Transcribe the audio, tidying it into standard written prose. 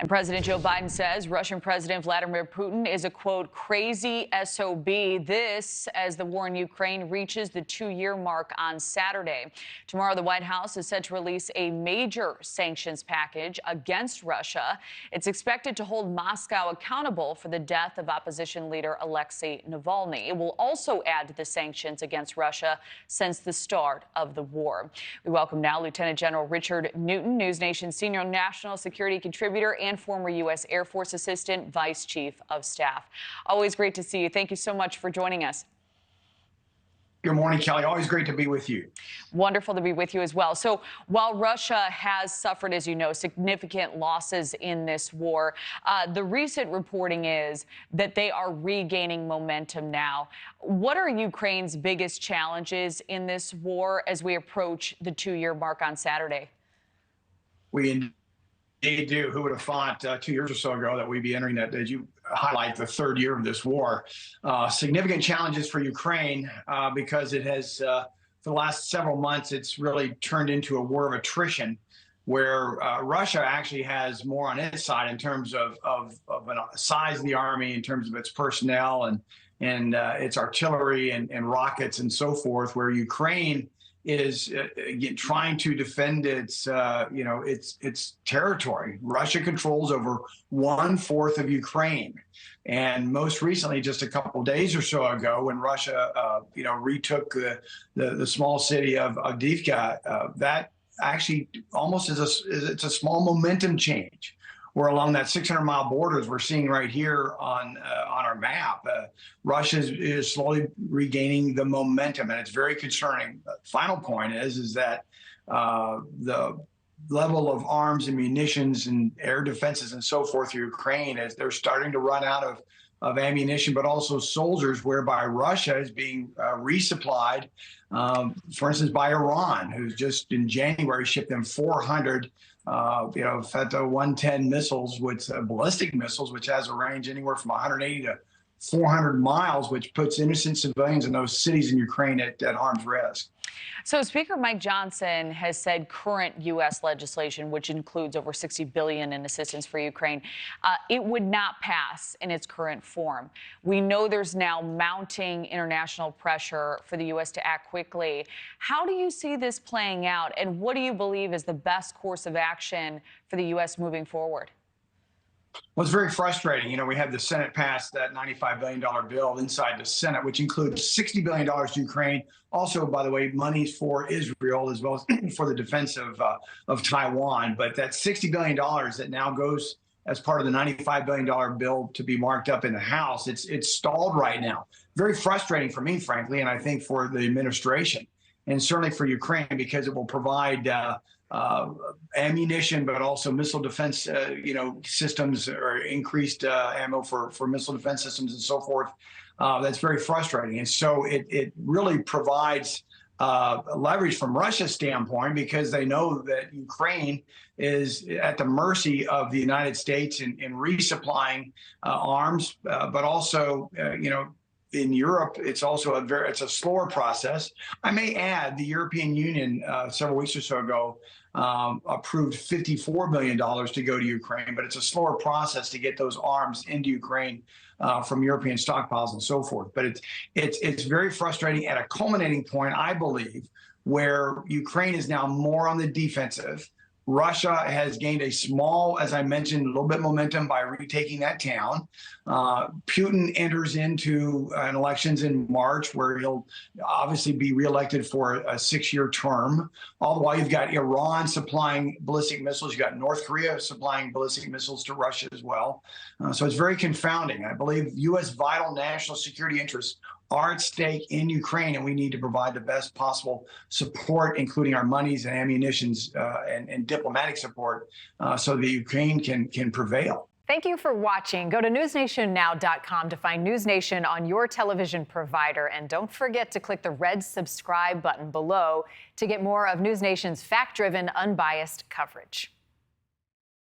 And President Joe Biden says Russian President Vladimir Putin is a, quote, crazy SOB. This as the war in Ukraine reaches the 2-year mark on Saturday. Tomorrow, the White House is set to release a major sanctions package against Russia. It's expected to hold Moscow accountable for the death of opposition leader Alexei Navalny. It will also add to the sanctions against Russia since the start of the war. We welcome now Lieutenant General Richard Newton, NewsNation senior national security contributor and former U.S. Air Force Assistant Vice Chief of Staff. Always great to see you. Thank you so much for joining us. Good morning, Kelly. Always great to be with you. Wonderful to be with you as well. So while Russia has suffered, as you know, significant losses in this war, the recent reporting is that they are regaining momentum now. What are Ukraine's biggest challenges in this war as we approach the 2-year mark on Saturday? We indeed do. Who would have thought 2 years or so ago that we'd be entering that, as you highlight, the 3rd year of this war? Significant challenges for Ukraine because it has, for the last several months, it's really turned into a war of attrition where Russia actually has more on its side in terms of the size of the army, in terms of its personnel and its artillery and rockets and so forth, where Ukraine is again trying to defend its territory. Russia controls over 1/4 of Ukraine, and most recently, just a couple of days or so ago, when Russia retook the small city of Avdiivka, that actually almost it's a small momentum change. We're along that 600-mile border, as we're seeing right here on our map. Russia is slowly regaining the momentum, and it's very concerning. The final point is that the level of arms and munitions and air defenses and so forth through Ukraine, as they're starting to run out of ammunition, but also soldiers, whereby Russia is being resupplied, for instance, by Iran, who's just in January shipped them 400 Feta 110 missiles, with ballistic missiles, which has a range anywhere from 180 to 400 miles, which puts innocent civilians in those cities in Ukraine at harm's risk. So Speaker Mike Johnson has said current U.S. legislation, which includes over $60 billion in assistance for Ukraine, it would not pass in its current form. We know there's now mounting international pressure for the U.S. to act quickly. How do you see this playing out, and what do you believe is the best course of action for the U.S. moving forward? Well, it's very frustrating. You know, we had the Senate pass that $95 billion bill inside the Senate, which includes $60 billion to Ukraine. Also, by the way, monies for Israel, as well as for the defense of Taiwan. But that $60 billion that now goes as part of the $95 billion bill to be marked up in the House, it's stalled right now. Very frustrating for me, frankly, and I think for the administration, and certainly for Ukraine, because it will provide ammunition, but also missile defense, systems, or increased ammo for missile defense systems and so forth. That's very frustrating. And so it really provides leverage from Russia's standpoint, because they know that Ukraine is at the mercy of the United States in resupplying arms, but also, in Europe, it's also it's a slower process. I may add, the European Union several weeks or so ago approved $54 million to go to Ukraine, but it's a slower process to get those arms into Ukraine from European stockpiles and so forth. But it's very frustrating at a culminating point, I believe, where Ukraine is now more on the defensive. Russia has gained a small, as I mentioned, a little bit momentum by retaking that town. Putin enters into an elections in March, where he'll obviously be reelected for a 6-year term. All the while, you've got Iran supplying ballistic missiles. You've got North Korea supplying ballistic missiles to Russia as well. So it's very confounding. I believe U.S. vital national security interests are at stake in Ukraine, and we need to provide the best possible support, including our monies and ammunitions and diplomatic support, so that Ukraine can prevail. Thank you for watching. Go to newsnationnow.com to find NewsNation on your television provider. And don't forget to click the red subscribe button below to get more of NewsNation's fact-driven, unbiased coverage.